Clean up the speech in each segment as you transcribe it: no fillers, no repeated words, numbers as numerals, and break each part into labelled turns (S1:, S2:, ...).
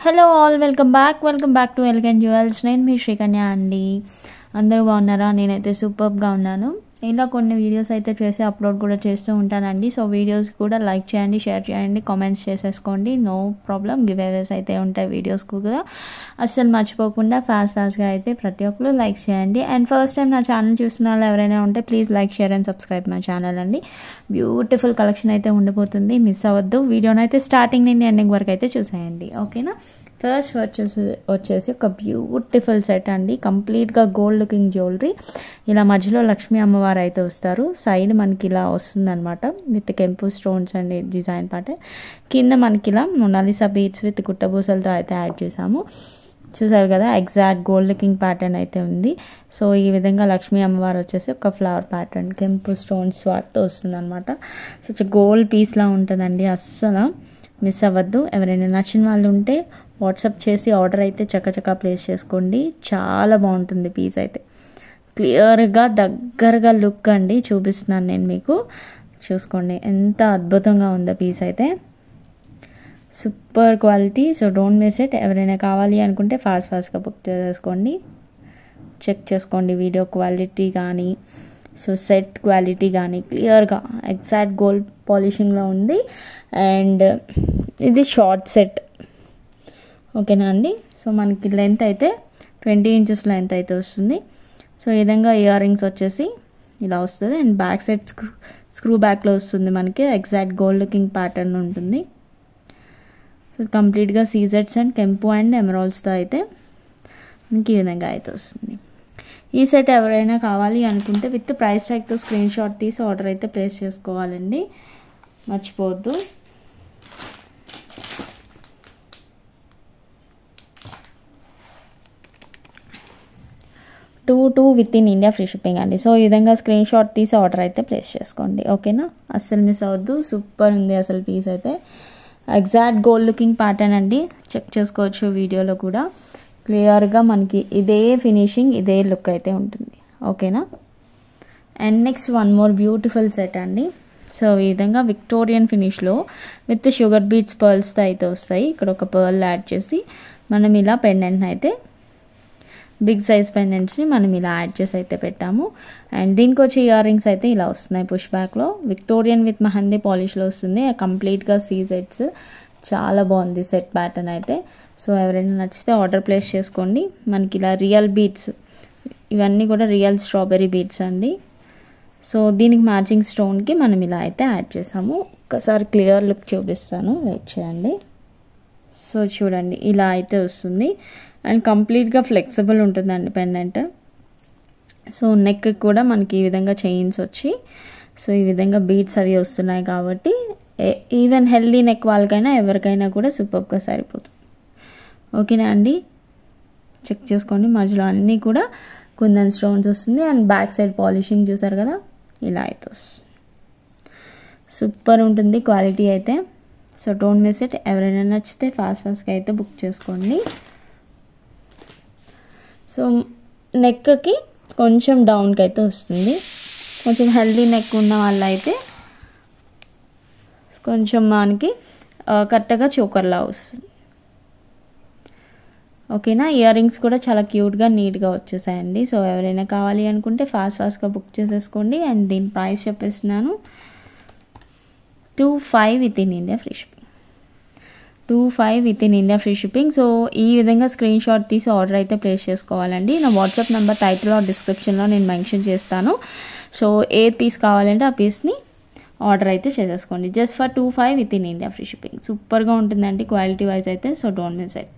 S1: Hello all welcome back to elegant jewels. నేను మీ శ్రీకన్య అండి. అందరూ బాగున్నారా? నేనైతే సూపర్గా ఉన్నాను. ఇలా కొన్ని వీడియోస్ అయితే చేసి అప్లోడ్ కూడా చేస్తూ ఉంటానండి. సో వీడియోస్ కూడా లైక్ చేయండి, షేర్ చేయండి, కామెంట్స్ చేసేసుకోండి. No problem. గివ్ అవేస్ అయితే ఉంటాయి వీడియోస్కు కూడా. అస్సలు మర్చిపోకుండా ఫాస్ట్గా అయితే ప్రతి ఒక్కరు లైక్ చేయండి. అండ్ ఫస్ట్ టైం నా ఛానల్ చూస్తున్న వాళ్ళు ఎవరైనా ఉంటే please like, share and subscribe my channel అండి. బ్యూటిఫుల్ కలెక్షన్ అయితే ఉండిపోతుంది, మిస్ అవ్వద్దు. వీడియోని అయితే స్టార్టింగ్ నుండి ఎండింగ్ వరకు అయితే చూసేయండి, ఓకేనా? ఫస్ట్ వచ్చేసి ఒక బ్యూటిఫుల్ సెట్ అండి. కంప్లీట్గా గోల్డ్ లుకింగ్ జ్యువెలరీ. ఇలా మధ్యలో లక్ష్మీ అమ్మవారు అయితే వస్తారు. సైడ్ మనకి ఇలా వస్తుంది అనమాట విత్ కెంపు స్టోన్స్ అండి డిజైన్ పార్ట్. కింద మనకి ఇలా మొనాలిసా బీడ్స్ విత్ గుట్టబూసలతో అయితే యాడ్ చేసాము. చూసారు కదా, ఎగ్జాక్ట్ గోల్డ్ లుకింగ్ ప్యాటర్న్ అయితే ఉంది. సో ఈ విధంగా లక్ష్మీ అమ్మవారు వచ్చేసి ఒక ఫ్లవర్ ప్యాటర్న్ కెంపు స్టోన్స్ వాటితో వస్తుంది అనమాట. సో గోల్డ్ పీస్లా ఉంటుందండి, అస్సలు మిస్ అవ్వద్దు. ఎవరైనా నచ్చిన వాళ్ళు ఉంటే వాట్సాప్ చేసి ఆర్డర్ అయితే చక్కచక్క ప్లేస్ చేసుకోండి. చాలా బాగుంటుంది పీస్ అయితే. క్లియర్గా దగ్గరగా లుక్ అండి చూపిస్తున్నాను నేను మీకు, చూసుకోండి ఎంత అద్భుతంగా ఉందో పీస్ అయితే. Super quality. So don't miss it. ఎవరైనా కావాలి అనుకుంటే ఫాస్ట్గా బుక్ చేసేసుకోండి. చెక్ చేసుకోండి వీడియో క్వాలిటీ కానీ, సో సెట్ క్వాలిటీ కానీ క్లియర్గా ఎగ్జాక్ట్ గోల్డ్ పాలిషింగ్లో ఉంది. అండ్ ఇది షార్ట్ సెట్, ఓకేనా అండి? సో మనకి లెంత్ అయితే 20 ఇంచెస్ లెంత్ అయితే వస్తుంది. సో ఈ విధంగా ఇయర్ రింగ్స్ వచ్చేసి ఇలా వస్తుంది. అండ్ బ్యాక్ సైడ్ స్క్రూ బ్యాక్లో వస్తుంది మనకి. ఎగ్జాక్ట్ గోల్డ్ లుకింగ్ ప్యాటర్న్ ఉంటుంది. సో కంప్లీట్గా సీజెట్స్ అండ్ కెంపు అండ్ ఎమరాల్డ్స్తో అయితే మనకి ఈ విధంగా అయితే వస్తుంది. ఈ సెట్ ఎవరైనా కావాలి అనుకుంటే విత్ ప్రైస్ ట్యాగ్తో స్క్రీన్ షాట్ తీసి ఆర్డర్ అయితే ప్లేస్ చేసుకోవాలండి, మర్చిపోవద్దు. Two with in India free shipping అండి. సో ఈ విధంగా స్క్రీన్ షాట్ తీసి ఆర్డర్ అయితే ప్లేస్ చేసుకోండి, ఓకేనా? అస్సలు మిస్ అవ్వద్దు. సూపర్ ఉంది అసలు పీస్ అయితే. ఎగ్జాక్ట్ గోల్డ్ లుకింగ్ ప్యాటర్న్ అండి, చెక్ చేసుకోవచ్చు వీడియోలో కూడా. క్లియర్గా మనకి ఇదే ఫినిషింగ్, ఇదే లుక్ అయితే ఉంటుంది, ఓకేనా? And next one more beautiful set అండి. సో ఈ విధంగా విక్టోరియన్ ఫినిష్లో విత్ షుగర్ బీట్స్ పర్ల్స్తో అయితే వస్తాయి. ఇక్కడ ఒక పర్ల్ యాడ్ చేసి మనం ఇలా పెండెంట్ని అయితే, బిగ్ సైజ్ పెండెంట్స్ని మనం ఇలా యాడ్ చేసి అయితే పెట్టాము. అండ్ దీనికి వచ్చి ఇయర్ రింగ్స్ అయితే ఇలా వస్తున్నాయి పుష్ బ్యాక్లో. విక్టోరియన్ విత్ మెహందీ పాలిష్లో వస్తుంది. కంప్లీట్గా సీజెట్స్. చాలా బాగుంది సెట్ ప్యాటర్న్ అయితే. సో ఎవరైనా నచ్చితే ఆర్డర్ ప్లేస్ చేసుకోండి. మనకి ఇలా రియల్ బీడ్స్, ఇవన్నీ కూడా రియల్ స్ట్రాబెర్రీ బీడ్స్ అండి. సో దీనికి మ్యాచింగ్ స్టోన్కి మనం ఇలా అయితే యాడ్ చేసాము. ఒక్కసారి క్లియర్ లుక్ చూపిస్తాను, వెయిట్ చేయండి. సో చూడండి ఇలా అయితే వస్తుంది. అండ్ కంప్లీట్గా ఫ్లెక్సిబుల్ ఉంటుందండి పెండెంట్. సో నెక్ కూడా మనకి ఈ విధంగా చైన్స్ వచ్చి, సో ఈ విధంగా బీడ్స్ అవి వస్తున్నాయి కాబట్టి ఈవెన్ హెల్దీ నెక్ వాళ్ళకైనా ఎవరికైనా కూడా సూపర్గా సరిపోతుంది, ఓకేనా అండి? చెక్ చేసుకోండి. మధ్యలో అన్నీ కూడా కుందన్ స్టోన్స్ వస్తుంది. అండ్ బ్యాక్ సైడ్ పాలిషింగ్ చూసారు కదా, ఇలా అయితే వస్తుంది. సూపర్ ఉంటుంది క్వాలిటీ అయితే. So don't miss it. ఎవరైనా నచ్చితే ఫాస్ట్గా అయితే బుక్ చేసుకోండి. సో నెక్కి కొంచెం డౌన్కి అయితే వస్తుంది. కొంచెం హెల్దీ నెక్ ఉన్న వాళ్ళు అయితే కొంచెం మనకి కరెక్ట్గా చోకర్లా వస్తుంది, ఓకేనా? ఇయర్ రింగ్స్ కూడా చాలా క్యూట్గా నీట్గా వచ్చేసాయండి. సో ఎవరైనా కావాలి అనుకుంటే ఫాస్ట్గా బుక్ చేసేసుకోండి. అండ్ దీని ప్రైస్ చెప్పేస్తున్నాను, 25 with in India free shipping. 25 with in India free shipping. So ఈ విధంగా స్క్రీన్ షాట్ తీసి ఆర్డర్ అయితే ప్లేస్ చేసుకోవాలండి. నా వాట్సాప్ నెంబర్ టైటిల్ ఆర్ డిస్క్రిప్షన్లో నేను మెన్షన్ చేస్తాను. సో ఏ పీస్ కావాలంటే ఆ పీస్ని ఆర్డర్ అయితే చేసేసుకోండి. Just for 25 with in India free shipping. సూపర్గా ఉంటుందండి క్వాలిటీ వైజ్ అయితే. So don't miss it.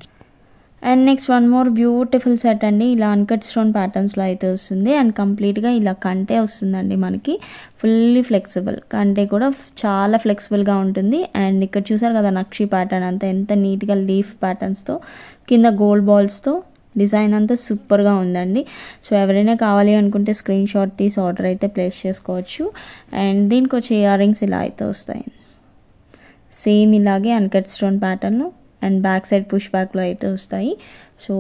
S1: And next one more beautiful set అండి. ఇలా అన్కట్ స్టోన్ ప్యాటర్న్స్లో అయితే వస్తుంది. అండ్ కంప్లీట్గా ఇలా కంటే వస్తుందండి మనకి. ఫుల్లీ ఫ్లెక్సిబుల్ కంటే కూడా చాలా ఫ్లెక్సిబుల్గా ఉంటుంది. అండ్ ఇక్కడ చూసారు కదా నక్షి ప్యాటర్న్ అంతా ఎంత నీట్గా లీఫ్ ప్యాటర్న్స్తో, కింద గోల్డ్ బాల్స్తో డిజైన్ అంతా సూపర్గా ఉందండి. సో ఎవరైనా కావాలి అనుకుంటే స్క్రీన్ షాట్ తీసి ఆర్డర్ అయితే ప్లేస్ చేసుకోవచ్చు. అండ్ దీనికి వచ్చే ఇయర్ రింగ్స్ ఇలా అయితే వస్తాయి, సేమ్ ఇలాగే uncut stone pattern. And back side push బ్యాక్లో అయితే వస్తాయి. సో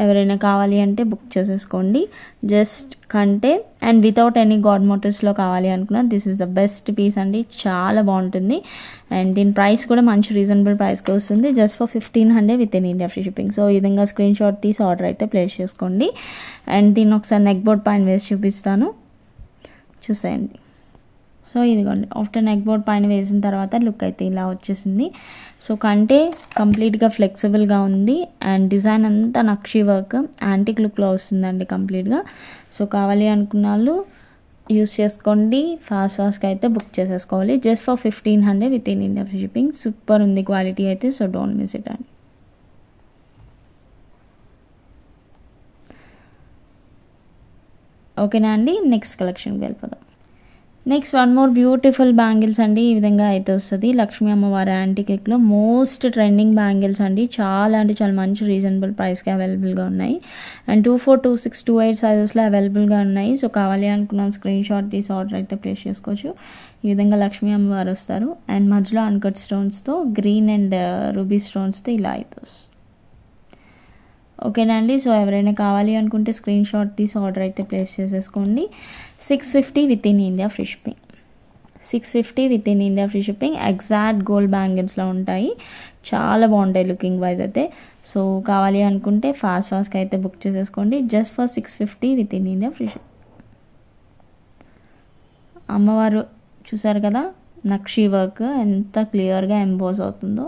S1: ఎవరైనా కావాలి అంటే బుక్ చేసేసుకోండి. జస్ట్ కంటే అండ్ వితౌట్ ఎనీ గాడ్ మోటివ్స్లో కావాలి అనుకున్నా this is the best piece అండి. చాలా బాగుంటుంది అండ్ దీని ప్రైస్ కూడా మంచి రీజనబుల్ ప్రైస్కి వస్తుంది. Just for 1500 with in India free shipping. So ఈ విధంగా స్క్రీన్ షాట్ తీసి ఆర్డర్ అయితే ప్లేస్ చేసుకోండి. అండ్ దీన్ని ఒకసారి నెక్ బోర్డ్ పైన వేసి చూపిస్తాను, చూసేయండి. సో ఇదిగోండి, ఆఫ్టర్ నెక్ బోర్డ్ పైన వేసిన తర్వాత లుక్ అయితే ఇలా వచ్చేసింది. సో కంటే కంప్లీట్గా ఫ్లెక్సిబుల్గా ఉంది అండ్ డిజైన్ అంతా నక్షి వర్క్ యాంటిక్ లుక్లో వస్తుందండి కంప్లీట్గా. సో కావాలి అనుకున్న వాళ్ళు యూస్ చేసుకోండి. ఫాస్ట్గా అయితే బుక్ చేసేసుకోవాలి. Just for 1500 with in India free shipping. Super ఉంది క్వాలిటీ అయితే. సో డోంట్ మిస్ ఇట్ అండి. ఓకేనా అండి, నెక్స్ట్ కలెక్షన్కి వెళ్ళిపోదాం. Next one more beautiful bangles అండి. ఈ విధంగా అయితే వస్తుంది. లక్ష్మీ అమ్మవారి యాంటిక్లో మోస్ట్ ట్రెండింగ్ బ్యాంగిల్స్ అండి. చాలా అంటే చాలా మంచి రీజనబుల్ ప్రైస్కి అవైలబుల్గా ఉన్నాయి. అండ్ 24, 26, 28 సైజెస్లో అవైలబుల్గా ఉన్నాయి. సో కావాలి అనుకున్న స్క్రీన్ షాట్ తీసి ఆర్డర్ అయితే ప్లేస్ చేసుకోవచ్చు. ఈ విధంగా లక్ష్మీ అమ్మవారు వస్తారు అండ్ మధ్యలో అన్కట్ స్టోన్స్తో గ్రీన్ అండ్ రూబీ స్టోన్స్తో ఇలా అయితే వస్తుంది. ఓకేనా అండి. సో ఎవరైనా కావాలి అనుకుంటే స్క్రీన్ షాట్ తీసి ఆర్డర్ అయితే ప్లేస్ చేసేసుకోండి. 650 within India free shipping. 650 within India free shipping. Exact gold బ్యాంగిల్స్లో ఉంటాయి. చాలా బాగుంటాయి లుకింగ్ వైజ్ అయితే. సో కావాలి అనుకుంటే ఫాస్ట్గా అయితే బుక్ చేసేసుకోండి. Just for 650 within India free shipping. అమ్మవారు చూసారు కదా, నక్షి వర్క్ ఎంత క్లియర్గా ఎంబోస్ అవుతుందో,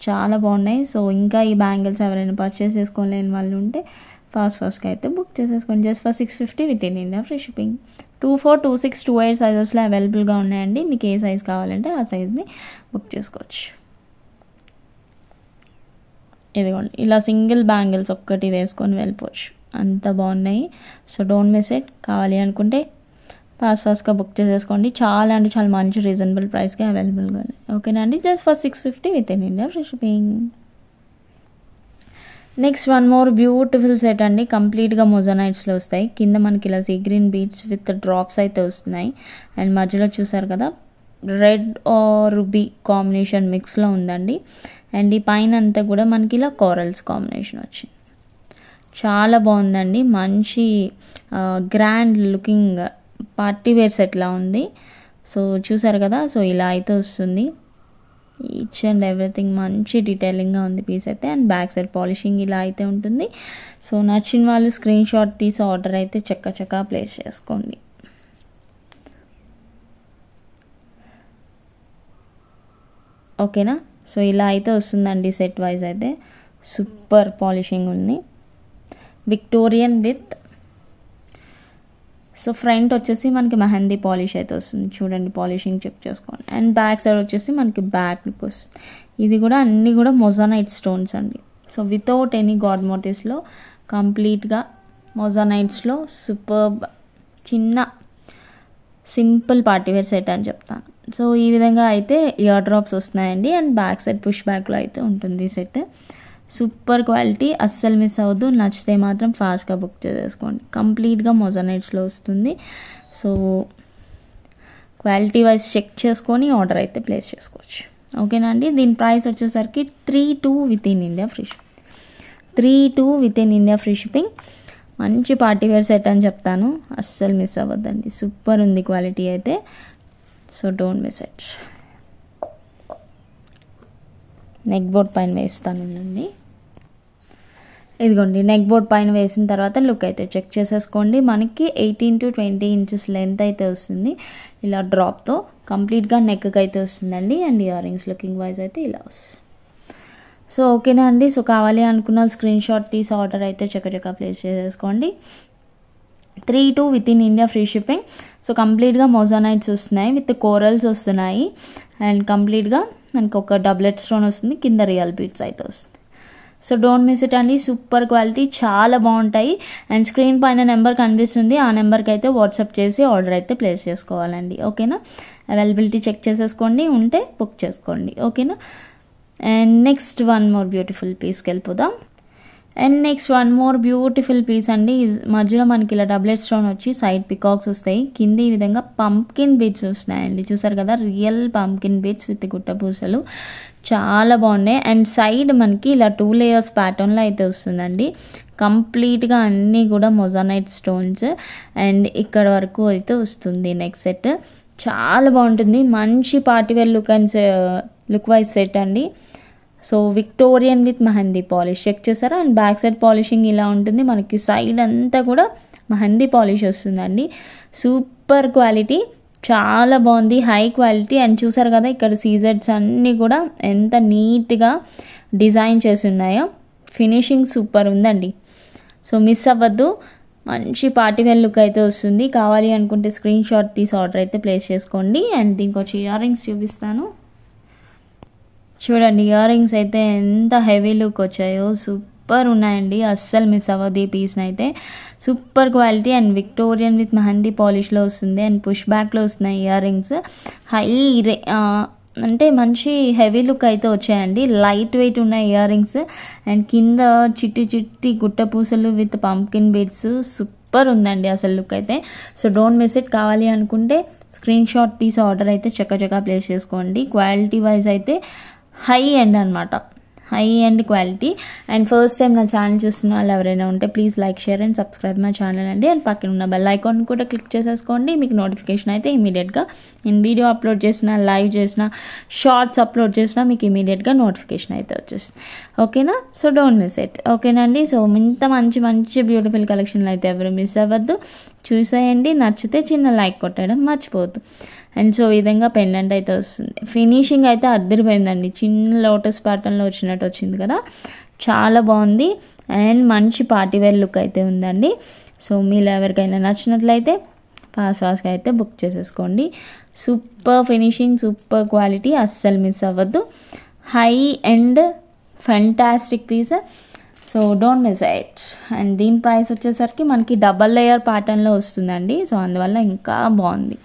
S1: చాలా బాగున్నాయి. సో ఇంకా ఈ బ్యాంగిల్స్ ఎవరైనా పర్చేస్ చేసుకోలేని వాళ్ళు ఉంటే ఫాస్ట్గా అయితే బుక్ చేసేసుకోండి. Just for 650 within India free shipping. 24, 26, 28 సైజెస్లో అవైలబుల్గా ఉన్నాయండి. మీకు ఏ సైజ్ కావాలంటే ఆ సైజ్ని బుక్ చేసుకోవచ్చు. ఇదిగోండి, ఇలా సింగిల్ బ్యాంగిల్స్ ఒక్కటి వేసుకొని వెళ్ళిపోవచ్చు. అంత బాగున్నాయి. So don't miss it. కావాలి అనుకుంటే ఫాస్ట్గా బుక్ చేసేసుకోండి. చాలా అంటే చాలా మంచి రీజనబుల్ ప్రైస్కి అవైలబుల్గా ఉన్నాయి. ఓకేనా అండి, just for 650 within India free shipping. Next one more beautiful set అండి. కంప్లీట్గా మొజనైట్స్లో వస్తాయి. కింద మనకి ఇలా sea green beads with drops అయితే వస్తున్నాయి అండ్ మధ్యలో చూసారు కదా రెడ్ ఆర్ రుబీ కాంబినేషన్ మిక్స్లో ఉందండి. అండ్ ఈ పైన అంతా కూడా మనకి ఇలా కోరల్స్ కాంబినేషన్ వచ్చింది. చాలా బాగుందండి. మంచి గ్రాండ్ లుకింగ్ పార్టీ వేర్ సెట్లా ఉంది. సో చూసారు కదా, సో ఇలా అయితే వస్తుంది. ఈచ్ అండ్ ఎవ్రీథింగ్ మంచి డీటెయిలింగ్గా ఉంది పీస్ అయితే. అండ్ బ్యాక్ సైడ్ పాలిషింగ్ ఇలా అయితే ఉంటుంది. సో నచ్చిన వాళ్ళు స్క్రీన్ షాట్ తీసి ఆర్డర్ అయితే చక్కగా ప్లేస్ చేసుకోండి. ఓకేనా. సో ఇలా అయితే వస్తుందండి సెట్ వైజ్ అయితే. సూపర్ పాలిషింగ్ ఉంది. విక్టోరియన్ విత్ సో ఫ్రంట్ వచ్చేసి మనకి మెహందీ పాలిష్ అయితే వస్తుంది. చూడండి, పాలిషింగ్ చెక్ చేసుకోండి. అండ్ బ్యాక్ సైడ్ వచ్చేసి మనకి బ్యాక్ లుక్ వస్తుంది. ఇది కూడా అన్నీ కూడా మొజానైట్ స్టోన్స్ అండి. సో వితౌట్ ఎనీ గాడ్ మోటివ్స్లో కంప్లీట్గా మొజానైట్స్లో సూపర్బ్ చిన్న సింపుల్ పార్టీవేర్ సెట్ అని చెప్తాను. సో ఈ విధంగా అయితే ఇయర్ డ్రాప్స్ వస్తున్నాయండి. అండ్ బ్యాక్ సైడ్ పుష్ బ్యాక్లో అయితే ఉంటుంది సెట్. సూపర్ క్వాలిటీ, అస్సలు మిస్ అవ్వద్దు. నచ్చితే మాత్రం ఫాస్ట్గా బుక్ చేసేసుకోండి. కంప్లీట్గా మొజనైట్స్లో వస్తుంది. సో క్వాలిటీ వైజ్ చెక్ చేసుకొని ఆర్డర్ అయితే ప్లేస్ చేసుకోవచ్చు. ఓకేనా అండి. దీని ప్రైస్ వచ్చేసరికి 32 with in India free shipping. 32 with in India free shipping. మంచి పార్టీవేర్ సెట్ అని చెప్తాను, అస్సలు మిస్ అవ్వద్దండి. సూపర్ ఉంది క్వాలిటీ అయితే. So don't miss it. Neck board పైన వేస్తానండి. ఇదిగోండి, నెక్ బోర్డ్ పైన వేసిన తర్వాత లుక్ అయితే చెక్ చేసేసుకోండి. మనకి 18 to 20 ఇంచెస్ లెంత్ అయితే వస్తుంది. ఇలా డ్రాప్తో కంప్లీట్గా నెక్కి అయితే వస్తుందండి. And ear rings looking wise అయితే ఇలా వస్తుంది. సో ఓకేనా అండి. సో కావాలి అనుకున్న స్క్రీన్ షాట్ తీసి ఆర్డర్ అయితే చక్కగా ప్లేస్ చేసేసుకోండి. 32 with in India free shipping. So కంప్లీట్గా మొజానైట్స్ వస్తున్నాయి విత్ కోరల్స్ వస్తున్నాయి. అండ్ కంప్లీట్గా మనకి ఒక డబ్లెట్ స్టోన్ వస్తుంది, కింద రియల్ బీట్స్ అయితే వస్తుంది. సో డోంట్ మిస్ ఇట్ అండి. సూపర్ క్వాలిటీ, చాలా బాగుంటాయి. అండ్ స్క్రీన్ పైన నెంబర్ కనిపిస్తుంది, ఆ నెంబర్కి అయితే వాట్సాప్ చేసి ఆర్డర్ అయితే ప్లేస్ చేసుకోవాలండి. ఓకేనా. అవైలబిలిటీ చెక్ చేసేసుకోండి, ఉంటే బుక్ చేసుకోండి. ఓకేనా. And next one more beautiful పీస్కి వెళ్ళిపోదాం. And next one more beautiful piece అండి. మధ్యలో మనకి ఇలా డబ్లెట్ స్టోన్ వచ్చి సైడ్ పికాక్స్ వస్తాయి, కింద ఈ విధంగా పంప్కిన్ బీడ్స్ వస్తున్నాయండి. చూసారు కదా, రియల్ పంప్కిన్ బీడ్స్ విత్ గుట్ట పూసలు చాలా బాగున్నాయి. అండ్ సైడ్ మనకి ఇలా 2 లేయర్స్ ప్యాటర్న్లో అయితే వస్తుందండి. కంప్లీట్గా అన్నీ కూడా మొజానైట్ స్టోన్స్ అండ్ ఇక్కడ వరకు అయితే వస్తుంది నెక్ సెట్. చాలా బాగుంటుంది, మంచి పార్టీవేర్ లుక్ వైజ్ సెట్ అండి. So Victorian with mehndi polish check చేశారా. అండ్ బ్యాక్ సైడ్ పాలిషింగ్ ఇలా ఉంటుంది, మనకి సైడ్ అంతా కూడా మెహందీ పాలిష్ వస్తుందండి. సూపర్ క్వాలిటీ, చాలా బాగుంది, హై క్వాలిటీ. అండ్ చూసారు కదా ఇక్కడ సీజెడ్స్ అన్నీ కూడా ఎంత నీట్గా డిజైన్ చేసి ఉన్నాయో. ఫినిషింగ్ సూపర్ ఉందండి. సో మిస్ అవ్వద్దు, మంచి పార్టీవేర్ లుక్ అయితే వస్తుంది. కావాలి అనుకుంటే స్క్రీన్ షాట్ తీసి ఆర్డర్ అయితే ప్లేస్ చేసుకోండి. అండ్ దీనికి వచ్చి ఇయర్ రింగ్స్ చూపిస్తాను. చూడండి, ఇయర్ రింగ్స్ అయితే ఎంత హెవీ లుక్ వచ్చాయో, సూపర్ ఉన్నాయండి. అస్సలు మిస్ అవ్వదు ఈ పీస్ని అయితే. Super quality and Victorian with mehndi పాలిష్లో వస్తుంది. అండ్ పుష్ బ్యాక్లో వస్తున్నాయి ఇయర్ రింగ్స్. హై అంటే మంచి హెవీ లుక్ అయితే వచ్చాయండి. లైట్ వెయిట్ ఉన్న ఇయర్ రింగ్స్ అండ్ కింద చిట్టి గుట్ట పూసలు విత్ పంప్కిన్ బీడ్స్. సూపర్ ఉందండి అసలు లుక్ అయితే. So don't miss it. కావాలి అనుకుంటే స్క్రీన్ షాట్ తీసి ఆర్డర్ అయితే చక్కగా ప్లేస్ చేసుకోండి. క్వాలిటీ వైజ్ అయితే హై ఎండ్ అనమాట, high end quality. And first time నా ఛానల్ చూస్తున్న వాళ్ళు ఎవరైనా ఉంటే please like, share and subscribe my channel అండి. అండ్ పక్కన ఉన్న బెల్ ఐకాన్ కూడా క్లిక్ చేసేసుకోండి. మీకు నోటిఫికేషన్ అయితే ఇమీడియట్గా నేను వీడియో అప్లోడ్ చేసిన, లైవ్ చేసిన, షార్ట్స్ అప్లోడ్ చేసినా మీకు ఇమీడియట్గా నోటిఫికేషన్ అయితే వచ్చేస్తుంది. ఓకేనా? So don't miss it. ఓకేనా అండి? సో ఇంత మంచి బ్యూటిఫుల్ కలెక్షన్లు అయితే ఎవరు మిస్ అవ్వద్దు, చూసేయండి. నచ్చితే చిన్న లైక్ కొట్టడం మర్చిపోవద్దు. అండ్ సో ఈ విధంగా పెండెంట్ అయితే వస్తుంది. ఫినిషింగ్ అయితే అద్దరిపోయిందండి, చిన్న లోటస్ ప్యాటర్న్లో వచ్చినట్టు వచ్చింది కదా, చాలా బాగుంది. అండ్ మంచి పార్టీవేర్ లుక్ అయితే ఉందండి. సో మీలో ఎవరికైనా నచ్చినట్లయితే ఫాస్ట్గా అయితే బుక్ చేసేసుకోండి. సూపర్ ఫినిషింగ్, సూపర్ క్వాలిటీ, అస్సలు మిస్ అవ్వద్దు. High and fantastic piece. So don't miss it. And దీని ప్రైస్ వచ్చేసరికి మనకి డబల్ లేయర్ ప్యాటర్న్లో వస్తుందండి. సో అందువల్ల ఇంకా బాగుంది.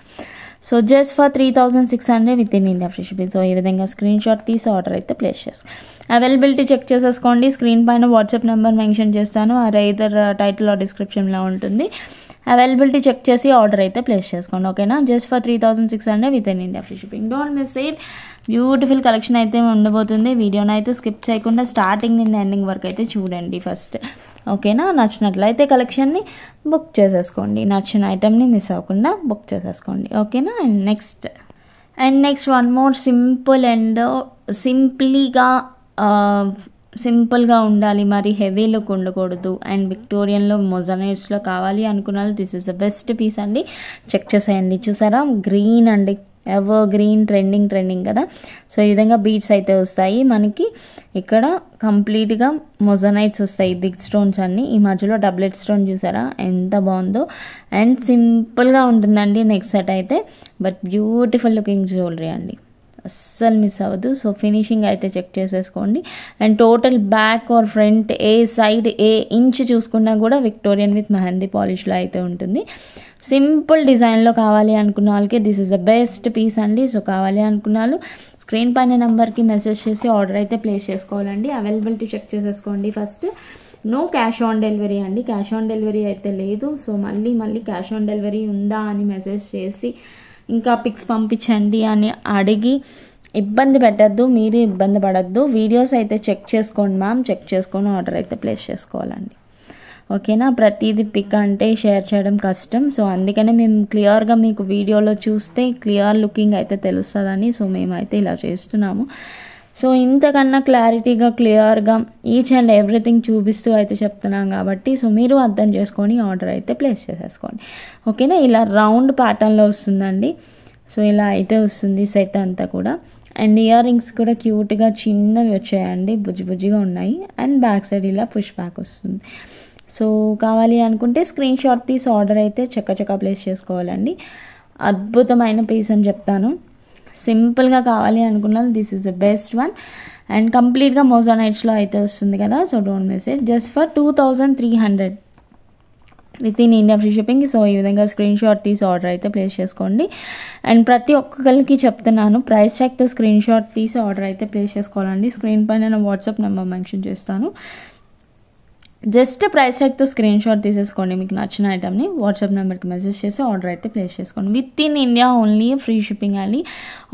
S1: So just for 3600 with in India free shipping. So ఈ విధంగా స్క్రీన్ షాట్ తీసి ఆర్డర్ అయితే ప్లేస్ చేసుకో. అవైలబిలిటీ చెక్ చేసేసుకోండి. స్క్రీన్ పైన వాట్సాప్ నెంబర్ మెన్షన్ చేస్తాను, అరే ఇదర్ టైటిల్ ఆర్ డిస్క్రిప్షన్లో ఉంటుంది. అవైలబిలిటీ చెక్ చేసి ఆర్డర్ అయితే ప్లేస్ చేసుకోండి. ఓకేనా? Just for 3600 with in India free shipping. Don't miss it. Beautiful collection అయితే ఉండబోతుంది. వీడియోని అయితే స్కిప్ చేయకుండా స్టార్టింగ్ నుండి ఎండింగ్ వరకు అయితే చూడండి ఫస్ట్. ఓకేనా? నచ్చినట్లయితే కలెక్షన్ని బుక్ చేసేసుకోండి, నచ్చిన ఐటమ్ని మిస్ అవ్వకుండా బుక్ చేసేసుకోండి. ఓకేనా? And next one more simple and సింపుల్గా ఉండాలి, మరి హెవీ లుక్ ఉండకూడదు. అండ్ విక్టోరియన్లో మొజానైట్స్లో కావాలి అనుకున్న this is the best piece అండి. చెక్ చేసేయండి. చూసారా, గ్రీన్ అండి, ఎవర్ గ్రీన్ ట్రెండింగ్ కదా. సో ఈ విధంగా బీడ్స్ అయితే వస్తాయి మనకి. ఇక్కడ కంప్లీట్గా మొజానైట్స్ వస్తాయి, బిగ్ స్టోన్స్ అన్నీ. ఈ మధ్యలో డబ్లెట్ స్టోన్ చూసారా ఎంత బాగుందో. అండ్ సింపుల్గా ఉంటుందండి నెక్ సెట్ అయితే, బట్ బ్యూటిఫుల్ లుకింగ్ జ్యువెలరీ అండి, అస్సలు మిస్ అవ్వదు. సో ఫినిషింగ్ అయితే చెక్ చేసేసుకోండి. And total back or front A side A inch చూసుకున్నా కూడా విక్టోరియన్ విత్ మెహందీ పాలిష్లో అయితే ఉంటుంది. సింపుల్ డిజైన్లో కావాలి అనుకున్న వాళ్ళకి this is the best piece అండి. సో కావాలి అనుకున్న వాళ్ళు స్క్రీన్ పైన నెంబర్కి మెసేజ్ చేసి ఆర్డర్ అయితే ప్లేస్ చేసుకోవాలండి. అవైలబిలిటీ చెక్ చేసేసుకోండి first. No cash on delivery అండి, క్యాష్ ఆన్ డెలివరీ అయితే లేదు. సో మళ్ళీ క్యాష్ ఆన్ డెలివరీ ఉందా అని మెసేజ్ చేసి ఇంకా పిక్స్ పంపించండి అని అడిగి ఇబ్బంది పెట్టద్దు, మీరు ఇబ్బంది పడద్దు. వీడియోస్ అయితే చెక్ చేసుకోండి మ్యామ్, చెక్ చేసుకొని ఆర్డర్ అయితే ప్లేస్ చేసుకోవాలండి. ఓకేనా? ప్రతిదీ పిక్ అంటే షేర్ చేయడం కష్టం. సో అందుకనే మేము క్లియర్గా మీకు వీడియోలో చూస్తే క్లియర్ లుకింగ్ అయితే తెలుస్తుందని సో మేమైతే ఇలా చేస్తున్నాము. సో ఇంతకన్నా క్లారిటీగా క్లియర్గా ఈచ్ అండ్ ఎవ్రీథింగ్ చూపిస్తూ అయితే చెప్తున్నాం కాబట్టి సో మీరు అర్థం చేసుకొని ఆర్డర్ అయితే ప్లేస్ చేసేసుకోండి. ఓకేనా? ఇలా రౌండ్ ప్యాటర్న్లో వస్తుందండి. సో ఇలా అయితే వస్తుంది సెట్ అంతా కూడా. అండ్ ఇయర్ రింగ్స్ కూడా క్యూట్గా చిన్నవి వచ్చాయండి, బుజ్జిగా ఉన్నాయి. అండ్ బ్యాక్ సైడ్ ఇలా పుష్ బ్యాక్ వస్తుంది. సో కావాలి అనుకుంటే స్క్రీన్ షాట్ తీసి ఆర్డర్ అయితే చక్క ప్లేస్ చేసుకోవాలండి. అద్భుతమైన పీస్ అని చెప్తాను. సింపుల్గా కావాలి అనుకున్నాను this is the best one. And కంప్లీట్గా మొజానైట్స్లో అయితే వస్తుంది కదా. So don't miss it. Just for 2300 with in India free shipping. So ఈ విధంగా స్క్రీన్ షాట్ తీసి ఆర్డర్ అయితే ప్లేస్ చేసుకోండి. అండ్ ప్రతి ఒక్కరికి చెప్తున్నాను, ప్రైస్ ట్యాగ్తో స్క్రీన్ షాట్ తీసి ఆర్డర్ అయితే ప్లేస్ చేసుకోవాలండి. స్క్రీన్ పైన నా వాట్సాప్ నెంబర్ మెన్షన్ చేస్తాను. జస్ట్ ప్రైస్ ట్యాగ్తో స్క్రీన్ షాట్ తీసేసుకోండి మీకు నచ్చిన ఐటమ్ని, వాట్సాప్ నెంబర్కి మెసేజ్ చేసి ఆర్డర్ అయితే ప్లేస్ చేసుకోండి. With in India only, free shipping అండి.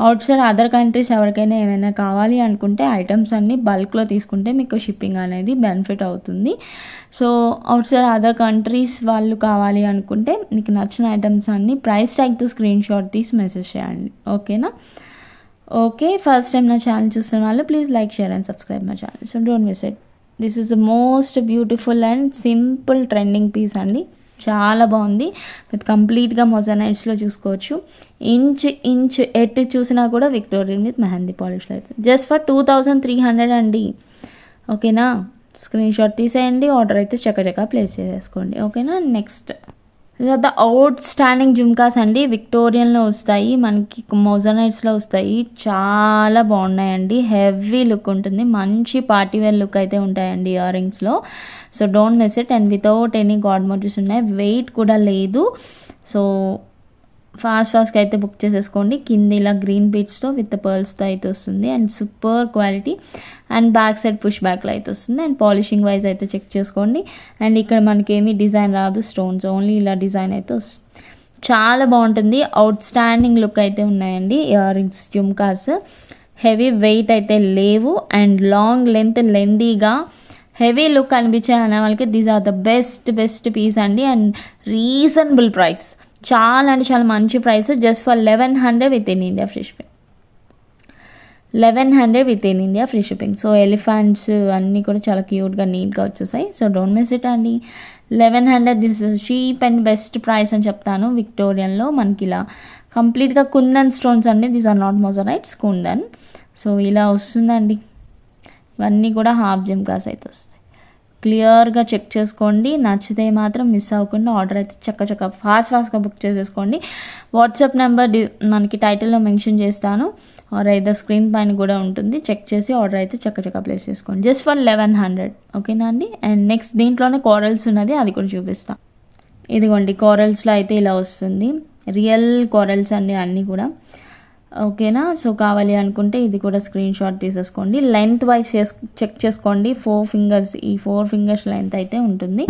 S1: అవుట్ సైడ్ అదర్ కంట్రీస్ ఎవరికైనా ఏమైనా కావాలి అనుకుంటే ఐటమ్స్ అన్ని బల్క్లో తీసుకుంటే మీకు షిప్పింగ్ అనేది బెనిఫిట్ అవుతుంది. So outside other countries వాళ్ళు కావాలి అనుకుంటే మీకు నచ్చిన ఐటమ్స్ అన్ని ప్రైస్ ట్యాగ్తో స్క్రీన్ షాట్ తీసి మెసేజ్ చేయండి. ఓకేనా? ఓకే, ఫస్ట్ టైం నా ఛానల్ చూస్తున్న వాళ్ళు please like, share and subscribe my channel. So don't miss it. This is the most beautiful and simple trending piece అండి. చాలా బాగుంది. విత్ కంప్లీట్గా మొజనైట్స్లో చూసుకోవచ్చు. ఇంచ్ ఎటు చూసినా కూడా విక్టోరియన్ విత్ మెహందీ పాలిష్లో అయితే జస్ట్ ఫర్ 2300 అండి. ఓకేనా? స్క్రీన్ షాట్ తీసేయండి, ఆర్డర్ అయితే చక్కచక్క ప్లేస్ చేసేసుకోండి. ఓకేనా? Next the out standing jhumkas అండి. విక్టోరియన్లో వస్తాయి, మనకి మొజనైట్స్లో వస్తాయి. చాలా బాగున్నాయండి. హెవీ లుక్ ఉంటుంది, మంచి పార్టీ వేర్ లుక్ అయితే ఉంటాయండి ఇయర్ రింగ్స్లో. So don't miss it. And without any god motives ఉన్నాయి, వెయిట్ కూడా లేదు. సో ఫాస్ట్గా అయితే బుక్ చేసేసుకోండి. కింద ఇలా గ్రీన్ బీట్స్తో విత్ పర్ల్స్తో అయితే వస్తుంది and super quality. And back side push బ్యాక్లో అయితే వస్తుంది. అండ్ పాలిషింగ్ వైజ్ అయితే చెక్ చేసుకోండి. అండ్ ఇక్కడ మనకి ఏమీ డిజైన్ రాదు, స్టోన్స్ ఓన్లీ ఇలా డిజైన్ అయితే వస్తుంది. చాలా బాగుంటుంది. అవుట్ స్టాండింగ్ లుక్ అయితే ఉన్నాయండి earrings jhumkas. Heavy weight అయితే లేవు అండ్ లాంగ్ లెంతీగా హెవీ లుక్ అనిపించే అనే వాళ్ళకి these are the best piece అండి. అండ్ రీజనబుల్ ప్రైస్, చాలా అంటే చాలా మంచి price. Just for 1100 within India free shipping. 1100 within India free shipping. So elephants అన్నీ కూడా చాలా క్యూట్గా నీట్గా వచ్చేసాయి. సో డోంట్ మిస్ ఇట్ అండి. 1100 this is cheap and best price అని చెప్తాను. విక్టోరియన్లో మనకి ఇలా కంప్లీట్గా కుందన్ స్టోన్స్ అండి. These are not moissanites, kundan. So ఇలా వస్తుందండి. ఇవన్నీ కూడా హాఫ్ జుమ్కాస్ అయితే వస్తాయి. క్లియర్గా చెక్ చేసుకోండి. నచ్చితే మాత్రం మిస్ అవ్వకుండా ఆర్డర్ అయితే చక్కచక్క ఫాస్ట్గా బుక్ చేసేసుకోండి. వాట్సాప్ నెంబర్ మనకి టైటిల్లో మెన్షన్ చేస్తాను, ఆర్ అయితే స్క్రీన్ పైన కూడా ఉంటుంది. చెక్ చేసి ఆర్డర్ అయితే చక్కచక్క ప్లేస్ చేసుకోండి. Just for 1100. ఓకేనా అండి? అండ్ నెక్స్ట్ దీంట్లోనే కోరల్స్ ఉన్నది, అది కూడా చూపిస్తాను. ఇదిగోండి కోరల్స్లో అయితే ఇలా వస్తుంది. రియల్ కోరల్స్ అండి అన్నీ కూడా. ఓకేనా? సో కావాలి అనుకుంటే ఇది కూడా స్క్రీన్ షాట్ తీసేసుకోండి. లెంత్ వైజ్ చెక్ చేసుకోండి. 4 ఫింగర్స్, ఈ 4 ఫింగర్స్ లెంత్ అయితే ఉంటుంది.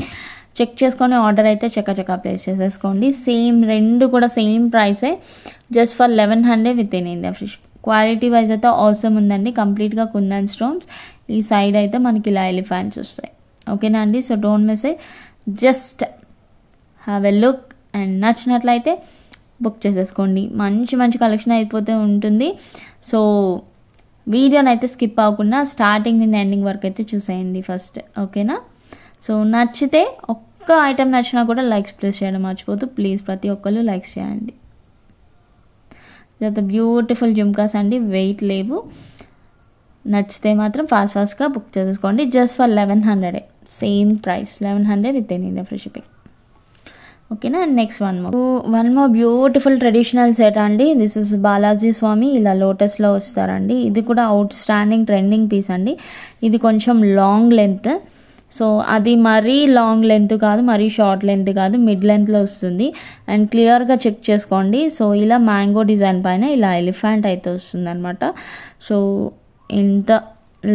S1: చెక్ చేసుకొని ఆర్డర్ అయితే చక్కచక్క ప్లేస్ చేసేసుకోండి. సేమ్ రెండు కూడా సేమ్ ప్రైసే, just for 1100 within India free shipping. Quality wise అయితే ఆసమ్ ఉందండి. కంప్లీట్గా కుందన్ స్టోన్స్. ఈ సైడ్ అయితే మనకి ఇలా ఎలిఫెంట్స్ వస్తాయి. ఓకేనా అండి? So don't miss it. Just have a look and నచ్చినట్లయితే బుక్ చేసేసుకోండి. మంచి కలెక్షన్ అయిపోతే ఉంటుంది. సో వీడియోని అయితే స్కిప్ అవ్వకుండా స్టార్టింగ్ నుండి ఎండింగ్ వరకు అయితే చూసేయండి ఫస్ట్. ఓకేనా? సో నచ్చితే ఒక్క ఐటెం నచ్చినా కూడా లైక్స్ ప్లేస్ చేయడం మర్చిపోతూ ప్లీజ్ ప్రతి ఒక్కళ్ళు లైక్స్ చేయండి. బ్యూటిఫుల్ జుమ్కాస్ అండి, వెయిట్ లేవు. నచ్చితే మాత్రం ఫాస్ట్గా బుక్ చేసేసుకోండి. Just for 1100, same price 1100 within India free shipping. ఓకేనా? Next one more beautiful traditional set అండి. దిస్ ఇస్ బాలాజీ స్వామి, ఇలా లోటస్లో వస్తారండి. ఇది కూడా అవుట్ స్టాండింగ్ ట్రెండింగ్ పీస్ అండి. ఇది కొంచెం లాంగ్ లెంత్. సో అది మరీ లాంగ్ లెంత్ కాదు, మరీ షార్ట్ లెంత్ కాదు, మిడ్ లెంత్లో వస్తుంది. అండ్ క్లియర్గా చెక్ చేసుకోండి. సో ఇలా మ్యాంగో డిజైన్ పైన ఇలా ఎలిఫెంట్ అయితే వస్తుంది అనమాట. సో ఇంత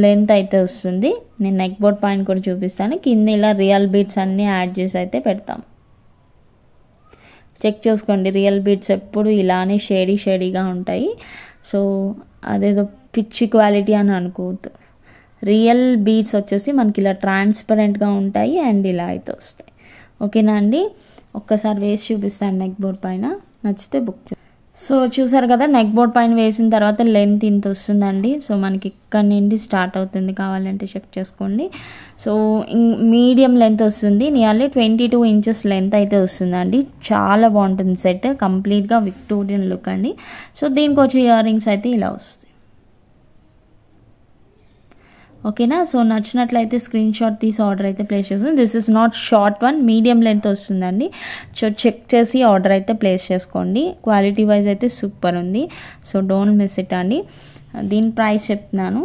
S1: లెంత్ అయితే వస్తుంది. నేను నెక్ బోర్డ్ పైన కూడా చూపిస్తాను. కింద ఇలా రియల్ బీడ్స్ అన్నీ యాడ్ చేసి అయితే పెడతాం. చెక్ చేసుకోండి. రియల్ బీడ్స్ ఎప్పుడు ఇలానే షేడీగా ఉంటాయి. సో అదేదో పిచ్చి క్వాలిటీ అని అనుకోవద్దు. రియల్ బీడ్స్ వచ్చేసి మనకి ఇలా ట్రాన్స్పరెంట్గా ఉంటాయి అండ్ ఇలా అయితే వస్తాయి. ఓకేనా అండి? ఒక్కసారి వేసి చూపిస్తాను నెక్ బోర్డ్ పైన. నచ్చితే బుక్. సో చూసారు కదా, నెక్ బోర్డ్ పైన వేసిన తర్వాత లెంత్ ఇంత వస్తుందండి. సో మనకి ఇక్కడ నుండి స్టార్ట్ అవుతుంది, కావాలంటే చెక్ చేసుకోండి. సో మీడియం లెంత్ వస్తుంది, నియర్లీ 22 ఇంచెస్ లెంత్ అయితే వస్తుందండి. చాలా బాగుంటుంది సెట్, కంప్లీట్గా విక్టోరియన్ లుక్ అండి. సో దీనికి వచ్చే ఇయర్ రింగ్స్ అయితే ఇలా వస్తాయి. ఓకేనా? సో నచ్చినట్లయితే స్క్రీన్ షాట్ తీసి ఆర్డర్ అయితే ప్లేస్ చేస్తుంది. This is not short one, medium length వస్తుందండి. సో చెక్ చేసి ఆర్డర్ అయితే ప్లేస్ చేసుకోండి. క్వాలిటీ వైజ్ అయితే సూపర్ ఉంది. సో డోంట్ మిస్ ఇట్ అండి. దీని ప్రైస్ చెప్తున్నాను.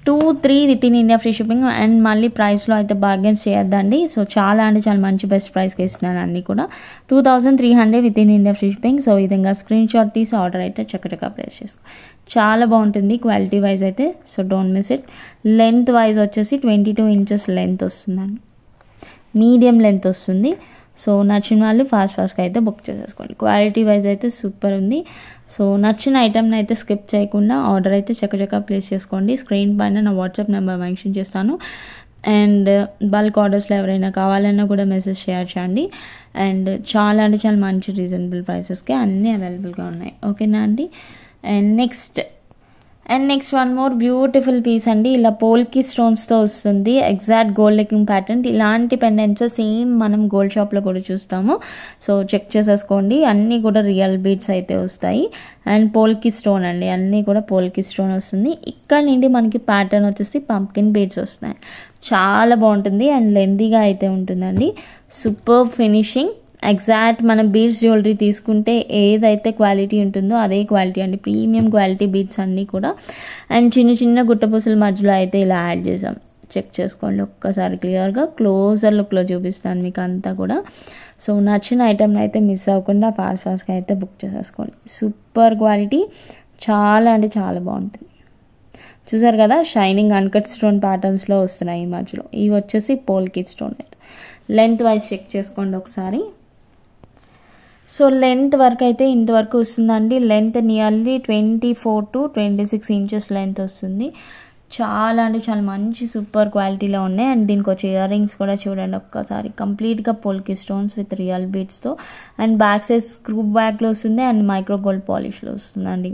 S1: 2-3 with in India free shipping. And మళ్ళీ ప్రైస్లో అయితే బార్గెన్స్ చేయొద్దండి. సో చాలా అంటే చాలా మంచి బెస్ట్ ప్రైస్కి ఇస్తున్నాను అన్నీ కూడా. 2300 with in India free shipping. So ఈ విధంగా స్క్రీన్ షాట్ తీసి ఆర్డర్ అయితే చక్కగా ప్లేస్ చేసుకో. చాలా బాగుంటుంది క్వాలిటీ వైజ్ అయితే. So don't miss it. Length wise వచ్చేసి 22 ఇంచెస్ లెంత్ వస్తుందండి, మీడియం లెంత్ వస్తుంది. సో నచ్చిన వాళ్ళు ఫాస్ట్గా అయితే బుక్ చేసేసుకోండి. క్వాలిటీ వైజ్ అయితే సూపర్ ఉంది. సో నచ్చిన ఐటమ్ని అయితే స్కిప్ చేయకుండా ఆర్డర్ అయితే చక్కగా ప్లేస్ చేసుకోండి. స్క్రీన్ పైన నా వాట్సాప్ నెంబర్ మెన్షన్ చేస్తాను. అండ్ బల్క్ ఆర్డర్స్లో ఎవరైనా కావాలన్నా కూడా మెసేజ్ చేయొచ్చండి. అండ్ చాలా అంటే చాలా మంచి రీజనబుల్ ప్రైసెస్కి అన్నీ అవైలబుల్గా ఉన్నాయి. ఓకేనా అండి. And next one more beautiful piece అండి. ఇలా పోల్కి స్టోన్స్తో వస్తుంది. Exact gold looking pattern. ఇలాంటి పెండెంట్స్ సేమ్ మనం గోల్డ్ షాప్లో కూడా చూస్తాము. సో చెక్ చేసేసుకోండి. అన్నీ కూడా రియల్ బీడ్స్ అయితే వస్తాయి. అండ్ పోల్కి స్టోన్ అండి, అన్నీ కూడా పోల్కి స్టోన్ వస్తుంది. ఇక్కడ నుండి మనకి ప్యాటర్న్ వచ్చేసి పంప్కిన్ బీడ్స్ వస్తున్నాయి. చాలా బాగుంటుంది అండ్ లెంతీగా అయితే ఉంటుందండి. Super finishing. ఎగ్జాక్ట్ మనం బీడ్స్ జ్యువెలరీ తీసుకుంటే ఏదైతే క్వాలిటీ ఉంటుందో అదే క్వాలిటీ అండి. ప్రీమియం క్వాలిటీ బీడ్స్ అన్నీ కూడా. అండ్ చిన్న చిన్న గుట్టపూసల మధ్యలో అయితే ఇలా యాడ్ చేసాం. చెక్ చేసుకోండి ఒక్కసారి క్లియర్గా. క్లోజర్ లుక్లో చూపిస్తాను మీకు అంతా కూడా. సో నచ్చిన ఐటమ్ని అయితే మిస్ అవ్వకుండా ఫాస్ట్గా అయితే బుక్ చేసేసుకోండి. సూపర్ క్వాలిటీ, చాలా అంటే చాలా బాగుంటుంది. చూసారు కదా, షైనింగ్ అన్కట్ స్టోన్ ప్యాటర్న్స్లో వస్తున్నాయి ఈ మధ్యలో. ఇవి వచ్చేసి పోల్కి స్టోన్. లెంత్ వైజ్ చెక్ చేసుకోండి ఒకసారి. సో లెంత్ వరకు అయితే ఇంతవరకు వస్తుందండి. Length nearly 24 to 26 inches length వస్తుంది. చాలా అంటే చాలా మంచి సూపర్ క్వాలిటీలో ఉన్నాయి. అండ్ దీనికి వచ్చే ఇయర్ రింగ్స్ కూడా చూడండి ఒక్కసారి. కంప్లీట్గా పోల్కి స్టోన్స్ విత్ రియల్ బీడ్స్తో. అండ్ బ్యాక్ సైడ్ స్క్రూ బ్యాక్లో వస్తుంది అండ్ మైక్రో గోల్డ్ పాలిష్లో వస్తుందండి.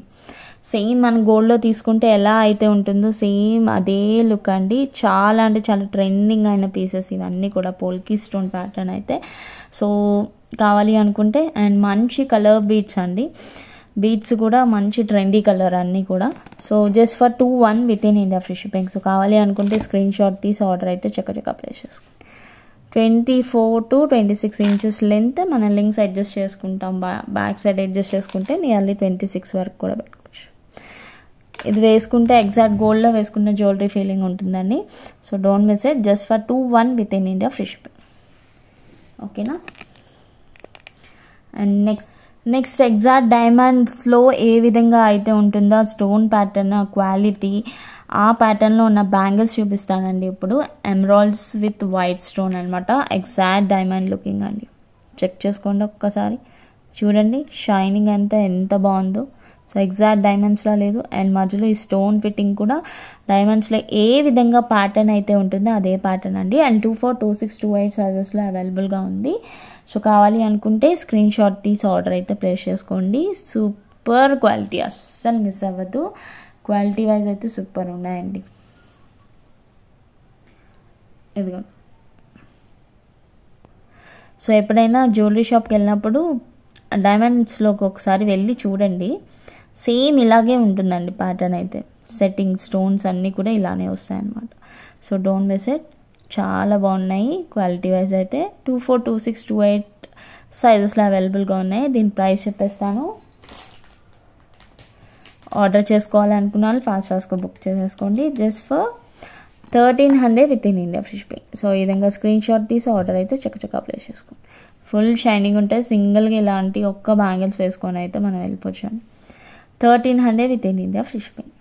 S1: సేమ్ మన గోల్డ్లో తీసుకుంటే ఎలా అయితే ఉంటుందో సేమ్ అదే లుక్ అండి. చాలా అంటే చాలా ట్రెండింగ్ అయిన పీసెస్ ఇవన్నీ కూడా పోల్కి స్టోన్ ప్యాటర్న్ అయితే. సో కావాలి అనుకుంటే. అండ్ మంచి కలర్ బీడ్స్ అండి. బీడ్స్ కూడా మంచి ట్రెండీ కలర్ అన్నీ కూడా. So just for 2-1 with in India free shipping. So కావాలి అనుకుంటే స్క్రీన్ షాట్ తీసి ఆర్డర్ అయితే చక్కగా ప్లేస్ చేసుకోండి. 24 to 26 ఇంచెస్ లెంత్. మనం లింక్స్ అడ్జస్ట్ చేసుకుంటాం. బ్యాక్ సైడ్ అడ్జస్ట్ చేసుకుంటే నియర్లీ 26 వరకు కూడా పెట్టుకోవచ్చు. ఇది వేసుకుంటే ఎగ్జాక్ట్ గోల్డ్లో వేసుకున్న జ్యువెలరీ ఫీలింగ్ ఉంటుందండి. So don't miss it. Just for 2-1 with in India free shipping. ఓకేనా. అండ్ నెక్స్ట్ ఎగ్జాక్ట్ డైమండ్స్లో ఏ విధంగా అయితే ఉంటుందో స్టోన్ ప్యాటర్న్ క్వాలిటీ, ఆ ప్యాటర్న్లో ఉన్న బ్యాంగిల్స్ చూపిస్తానండి ఇప్పుడు. ఎమరాల్డ్స్ విత్ వైట్ స్టోన్ అనమాట. ఎగ్జాక్ట్ డైమండ్ లుకింగ్ అండి. చెక్ చేసుకోండి ఒక్కసారి. చూడండి షైనింగ్ అంతా ఎంత బాగుందో. సో ఎగ్జాక్ట్ డైమండ్స్లో లేదు. అండ్ మధ్యలో ఈ స్టోన్ ఫిట్టింగ్ కూడా డైమండ్స్లో ఏ విధంగా ప్యాటర్న్ అయితే ఉంటుందో అదే ప్యాటర్న్ అండి. అండ్ 24, 26, 28 సైజెస్లో అవైలబుల్గా ఉంది. సో కావాలి అనుకుంటే స్క్రీన్ షాట్ తీసి ఆర్డర్ అయితే ప్లేస్ చేసుకోండి. సూపర్ క్వాలిటీ, అస్సలు మిస్ అవ్వద్దు. క్వాలిటీ వైజ్ అయితే సూపర్ ఉన్నాయండి. ఇదిగో. సో ఎప్పుడైనా జ్యువెలరీ షాప్కి వెళ్ళినప్పుడు డైమండ్స్లోకి ఒకసారి వెళ్ళి చూడండి. సేమ్ ఇలాగే ఉంటుందండి ప్యాటర్న్ అయితే. సెట్టింగ్ స్టోన్స్ అన్నీ కూడా ఇలానే వస్తాయన్నమాట. So don't miss it. చాలా బాగున్నాయి క్వాలిటీ వైజ్ అయితే. 24, 26, 28 సైజెస్లో అవైలబుల్గా ఉన్నాయి. దీని ప్రైస్ చెప్పేస్తాను. ఆర్డర్ చేసుకోవాలనుకున్న వాళ్ళు ఫాస్ట్గా బుక్ చేసేసుకోండి. Just for 1300 within India free shipping. So ఈ విధంగా స్క్రీన్ షాట్ తీసి ఆర్డర్ అయితే చక్కగా ప్లేస్ చేసుకోండి. ఫుల్ షైనింగ్ ఉంటాయి. సింగిల్గా ఇలాంటి ఒక్క బ్యాంగిల్స్ వేసుకొని అయితే మనం వెళ్ళిపోవచ్చాను. 1300 within India free shipping.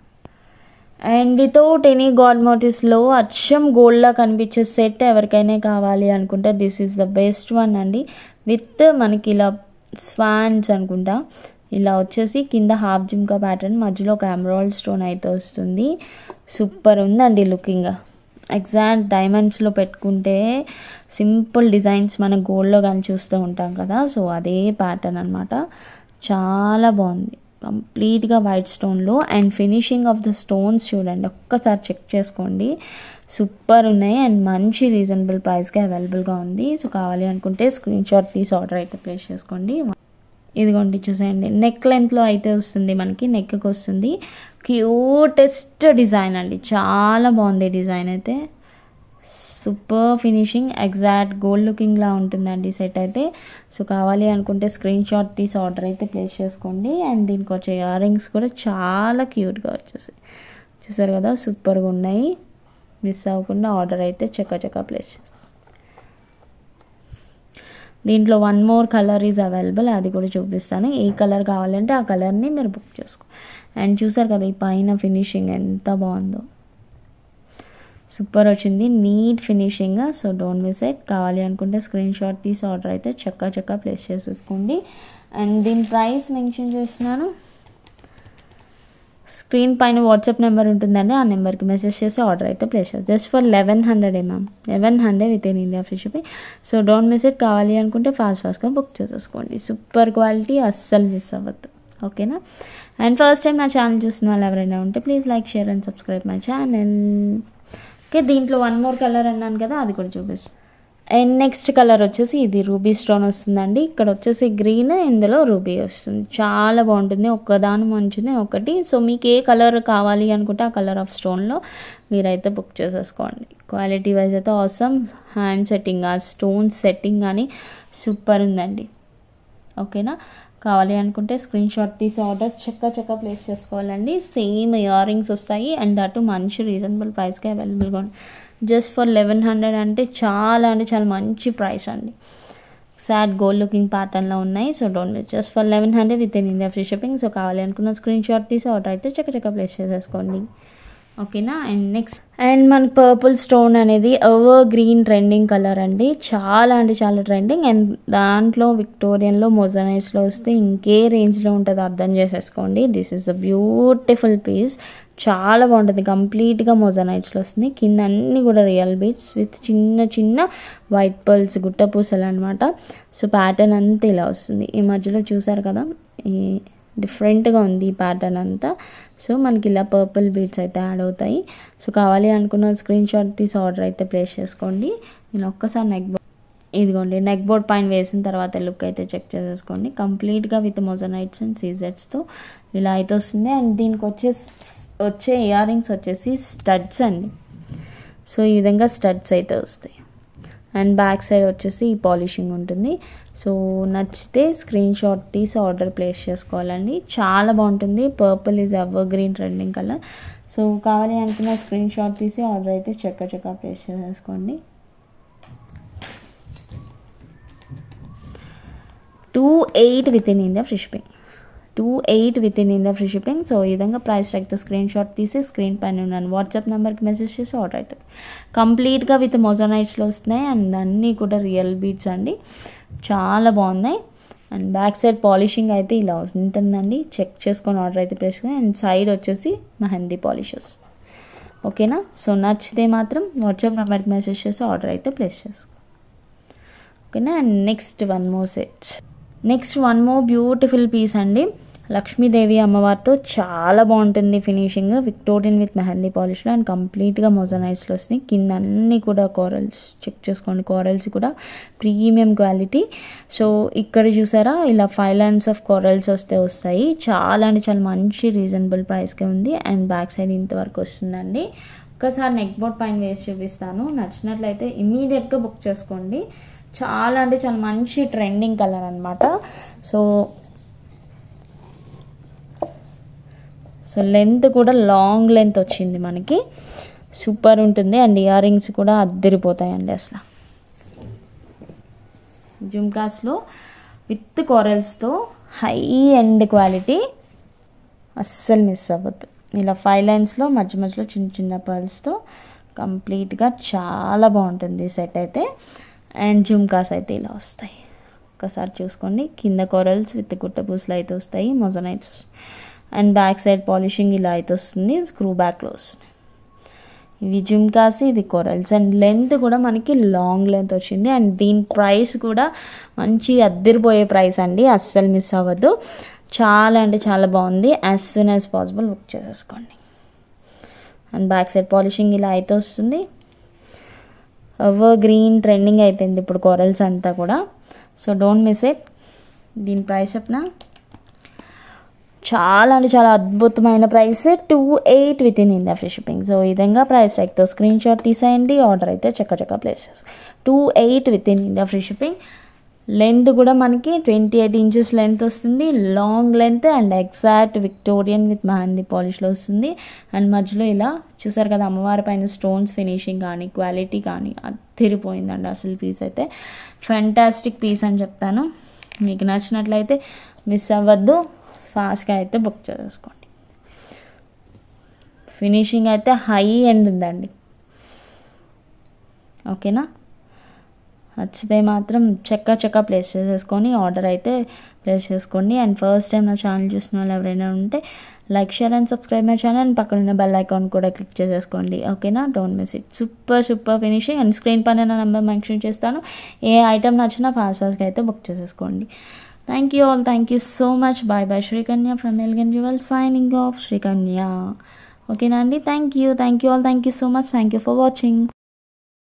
S1: And without any god మోటివ్స్లో అచ్చం గోల్డ్లా కనిపించే సెట్ ఎవరికైనా కావాలి అనుకుంటే this is the best one అండి. విత్ మనకి ఇలా స్వాన్స్ అనుకుంటా. ఇలా వచ్చేసి కింద హాఫ్ జిమ్కా ప్యాటర్న్, మధ్యలో ఒక ఎమరాల్డ్ స్టోన్ అయితే వస్తుంది. సూపర్ ఉందండి లుకింగ్. ఎగ్జాక్ట్ డైమండ్స్లో పెట్టుకుంటే సింపుల్ డిజైన్స్ మన గోల్డ్లో కానీ చూస్తూ ఉంటాం కదా. సో అదే ప్యాటర్న్ అనమాట. చాలా బాగుంది. కంప్లీట్గా వైట్ స్టోన్లో. And finishing of the stones చూడండి ఒక్కసారి చెక్ చేసుకోండి. సూపర్ ఉన్నాయి అండ్ మంచి రీజనబుల్ ప్రైస్కి అవైలబుల్గా ఉంది. సో కావాలి అనుకుంటే స్క్రీన్ షాట్ తీసి ఆర్డర్ అయితే ప్లేస్ చేసుకోండి. ఇదిగోండి చూసేయండి. నెక్ లెంత్లో అయితే వస్తుంది, మనకి నెక్కి వస్తుంది. క్యూటెస్ట్ డిజైన్ అండి. చాలా బాగుంది డిజైన్ అయితే. సూపర్ ఫినిషింగ్, ఎగ్జాక్ట్ గోల్డ్ లుకింగ్లా ఉంటుందండి సెట్ అయితే. సో కావాలి అనుకుంటే స్క్రీన్ షాట్ తీసి ఆర్డర్ అయితే ప్లేస్ చేసుకోండి. అండ్ దీనికి వచ్చే ఇయర్ రింగ్స్ కూడా చాలా క్యూట్గా వచ్చేసాయి. చూసారు కదా, సూపర్గా ఉన్నాయి. మిస్ అవ్వకుండా ఆర్డర్ అయితే చక్క ప్లేస్ చేస్తాం. దీంట్లో 1 more కలర్ ఈజ్ అవైలబుల్, అది కూడా చూపిస్తాను. ఏ కలర్ కావాలంటే ఆ కలర్ని మీరు బుక్ చేసుకో. అండ్ చూసారు కదా ఈ పైన ఫినిషింగ్ ఎంత బాగుందో, సూపర్ వచ్చింది, neat finishing. So don't miss it. కావాలి అనుకుంటే స్క్రీన్ షాట్ తీసి ఆర్డర్ అయితే చక్క ప్లేస్ చేసేసుకోండి. అండ్ దీని ప్రైస్ మెన్షన్ చేస్తున్నాను, స్క్రీన్ పైన వాట్సాప్ నెంబర్ ఉంటుందండి, ఆ నెంబర్కి మెసేజ్ చేసి ఆర్డర్ అయితే ప్లేస్ చేస్తారు. Just for 1100 ma'am, 1100 within India free shipping. So don't miss it. కావాలి అనుకుంటే ఫాస్ట్గా బుక్ చేసేసుకోండి. సూపర్ క్వాలిటీ, అస్సలు మిస్ అవ్వద్దు. ఓకేనా. అండ్ ఫస్ట్ టైం నా ఛానల్ చూసిన వాళ్ళు ఎవరైనా ఉంటే please like, share and subscribe my channel. Okay, దీంట్లో 1 more కలర్ అన్నాను కదా, అది కూడా చూపిస్తాను. అండ్ నెక్స్ట్ కలర్ వచ్చేసి ఇది రూబీ స్టోన్ వస్తుందండి. ఇక్కడ వచ్చేసి గ్రీన్, ఇందులో రూబీ వస్తుంది. చాలా బాగుంటుంది, ఒక్కదాని మంచిది ఒకటి. సో మీకు ఏ కలర్ కావాలి అనుకుంటే ఆ కలర్ ఆఫ్ స్టోన్లో మీరైతే బుక్ చేసేసుకోండి. క్వాలిటీ వైజ్ అయితే ఆసమ్. హ్యాండ్ సెట్టింగ్, ఆ స్టోన్ సెట్టింగ్ కానీ సూపర్ ఉందండి. ఓకేనా. కావాలి అనుకుంటే స్క్రీన్ షాట్ తీసి ఆర్డర్ చక్క ప్లేస్ చేసుకోవాలండి. సేమ్ ఇయర్ రింగ్స్ వస్తాయి, అండ్ దట్ మంచి రీజనబుల్ ప్రైస్కి అవైలబుల్గా ఉంది. జస్ట్ ఫర్ 1100 అంటే చాలా మంచి ప్రైస్ అండి. సాడ్ గోల్డ్ లుకింగ్ ప్యాటర్న్లో ఉన్నాయి. So don't miss, just for 1100 within India free shipping. So కావాలి అనుకున్న స్క్రీన్ షాట్ తీసి ఆర్డర్ అయితే చక్క ప్లేస్ చేసేసుకోండి. ఓకేనా. అండ్ నెక్స్ట్, అండ్ మన పర్పుల్ స్టోన్ అనేది ఎవర్ గ్రీన్ ట్రెండింగ్ కలర్ అండి. చాలా ట్రెండింగ్. అండ్ దాంట్లో విక్టోరియన్లో మొజనైట్స్లో వస్తే ఇంకే రేంజ్లో ఉంటుందో అర్థం చేసేసుకోండి. This is a beautiful piece, చాలా బాగుంటుంది. కంప్లీట్గా మొజనైట్స్లో వస్తుంది. కింద అన్నీ కూడా రియల్ బీడ్స్ విత్ చిన్న వైట్ పర్ల్స్, గుట్ట పూసలు అనమాట. సో ప్యాటర్న్ అంతా ఇలా వస్తుంది. ఈ మధ్యలో చూసారు కదా, ఈ డిఫరెంట్గా ఉంది ఈ ప్యాటర్న్ అంతా. సో మనకి ఇలా పర్పుల్ బీడ్స్ అయితే యాడ్ అవుతాయి. సో కావాలి అనుకున్న స్క్రీన్ షాట్ తీసి ఆర్డర్ అయితే ప్లేస్ చేసుకోండి. నేను ఒక్కసారి ఇదిగోండి నెక్ బోర్డ్ పైన వేసిన తర్వాత లుక్ అయితే చెక్ చేసేసుకోండి. కంప్లీట్గా విత్ మొజనైట్స్ అండ్ సీజెట్స్తో ఇలా అయితే వస్తుంది. అండ్ దీనికి వచ్చే ఇయర్ రింగ్స్ వచ్చేసి స్టడ్స్ అండి. సో ఈ విధంగా స్టడ్స్ అయితే వస్తాయి. అండ్ బ్యాక్ సైడ్ వచ్చేసి ఈ పాలిషింగ్ ఉంటుంది. సో నచ్చితే స్క్రీన్ షాట్ తీసి ఆర్డర్ ప్లేస్ చేసుకోవాలండి. చాలా బాగుంటుంది. Purple is ever green trending colour. So కావాలి అనుకున్న స్క్రీన్ షాట్ తీసి ఆర్డర్ అయితే చక్క ప్లేస్ చేసేసుకోండి. 28 within India free shipping. 28 within India free shipping. So ఈ విధంగా ప్రైస్ ట్యాగ్తో స్క్రీన్ షాట్ తీసి స్క్రీన్ పైన ఉన్నాను వాట్సాప్ నెంబర్కి మెసేజ్ చేసి ఆర్డర్ అవుతుంది. కంప్లీట్గా విత్ మొజనైట్స్లో వస్తున్నాయి. అండ్ అన్నీ కూడా రియల్ బీడ్స్ అండి, చాలా బాగున్నాయి. అండ్ బ్యాక్ సైడ్ పాలిషింగ్ అయితే ఇలా ఉంటుందండి. చెక్ చేసుకొని ఆర్డర్ అయితే ప్లేస్. అండ్ సైడ్ వచ్చేసి మెహందీ పాలిష్ వస్తుంది. ఓకేనా. సో నచ్చితే మాత్రం వాట్సాప్ నెంబర్కి మెసేజ్ చేసి ఆర్డర్ అయితే ప్లేస్ చేసుకో. ఓకేనా. And next one more beautiful piece అండి. లక్ష్మీదేవి అమ్మవారితో చాలా బాగుంటుంది ఫినిషింగ్. విక్టోరియన్ విత్ మెహందీ పాలిష్లో అండ్ కంప్లీట్గా మొజనైట్స్లో వస్తుంది. కింద అన్నీ కూడా కోరల్స్, చెక్ చేసుకోండి, కోరల్స్ కూడా ప్రీమియం క్వాలిటీ. సో ఇక్కడ చూసారా ఇలా 5 lines ఆఫ్ కోరల్స్ వస్తాయి. చాలా మంచి రీజనబుల్ ప్రైస్కే ఉంది. అండ్ బ్యాక్ సైడ్ ఇంతవరకు వస్తుందండి. ఒక్కసారి నెక్ బోర్డ్ పైన వేసి చూపిస్తాను. నచ్చినట్లయితే ఇమీడియట్గా బుక్ చేసుకోండి. చాలా మంచి ట్రెండింగ్ కలర్ అనమాట. సో లెంత్ కూడా లాంగ్ లెంత్ వచ్చింది మనకి, సూపర్ ఉంటుంది. అండ్ ఇయర్ రింగ్స్ కూడా అద్దరిపోతాయండి అసలు. జుమ్కాస్లో విత్ కోరల్స్తో హై ఎండ్ క్వాలిటీ, అస్సలు మిస్ అవ్వద్దు. ఇలా 5 linesలో మధ్యలో చిన్న పర్ల్స్తో కంప్లీట్గా చాలా బాగుంటుంది సెట్ అయితే. అండ్ జుమ్కాస్ అయితే ఇలా వస్తాయి. ఒక్కసారి చూసుకోండి, కింద కోరల్స్ విత్ గుట్ట పూసలు అయితే వస్తాయి, మొజనైట్స్. అండ్ బ్యాక్ సైడ్ పాలిషింగ్ ఇలా అయితే వస్తుంది, స్క్రూ బ్యాక్లో వస్తుంది. ఇవి జుమ్కాస్, ఇవి కోరల్స్. అండ్ లెంత్ కూడా మనకి లాంగ్ లెంత్ వచ్చింది. అండ్ దీని ప్రైస్ కూడా మంచి అద్దరిపోయే ప్రైస్ అండి, అస్సలు మిస్ అవ్వద్దు. చాలా బాగుంది. As soon as possible book చేసేసుకోండి. అండ్ బ్యాక్ సైడ్ పాలిషింగ్ ఇలా అయితే వస్తుంది. ఎవర్ గ్రీన్ ట్రెండింగ్ అయిపోయింది ఇప్పుడు కోరల్స్ అంతా కూడా. So don't miss it. దీని ప్రైస్ చెప్పిన చాలా అద్భుతమైన price, 28 within India free shipping. So ఈ విధంగా ప్రైస్ ట్యాగ్తో స్క్రీన్ షాట్ తీసేయండి, ఆర్డర్ అయితే చక్క ప్లేస్ చేస్తాం. 28 within India free shipping. Length కూడా మనకి 28 ఇంచెస్ లెంత్ వస్తుంది, long length and exact Victorian with mehndi పాలిష్లో వస్తుంది. అండ్ మధ్యలో ఇలా చూసారు కదా అమ్మవారి పైన స్టోన్స్ ఫినిషింగ్ కానీ క్వాలిటీ కానీ తిరిగిపోయిందండి. అసలు పీస్ అయితే ఫెంటాస్టిక్ పీస్ అని చెప్తాను. మీకు నచ్చినట్లయితే మిస్ అవ్వద్దు, ఫాస్ట్గా అయితే బుక్ చేసుకోండి. ఫినిషింగ్ అయితే హై ఎండ్ ఉందండి. ఓకేనా, నచ్చితే మాత్రం చెక్క ప్లేస్ చేసేసుకొని ఆర్డర్ అయితే ప్లేస్ చేసుకోండి. అండ్ ఫస్ట్ టైం నా ఛానల్ చూసిన వాళ్ళు ఎవరైనా ఉంటే like, share and subscribe my channel. And పక్కన బెల్ ఐకాన్ కూడా క్లిక్ చేసేసుకోండి. ఓకేనా, don't miss it. Super finishing. And screen పైన నా నెంబర్ మెన్షన్ చేస్తాను. ఏ ఐటమ్ నచ్చినా ఫాస్ట్గా అయితే బుక్ చేసేసుకోండి. Thank you all, thank you so much. Bye Srikanya from Elegant Jewels, signing off Srikanya. ఓకేనా అండి, thank you all, thank you so much. Thank you for watching.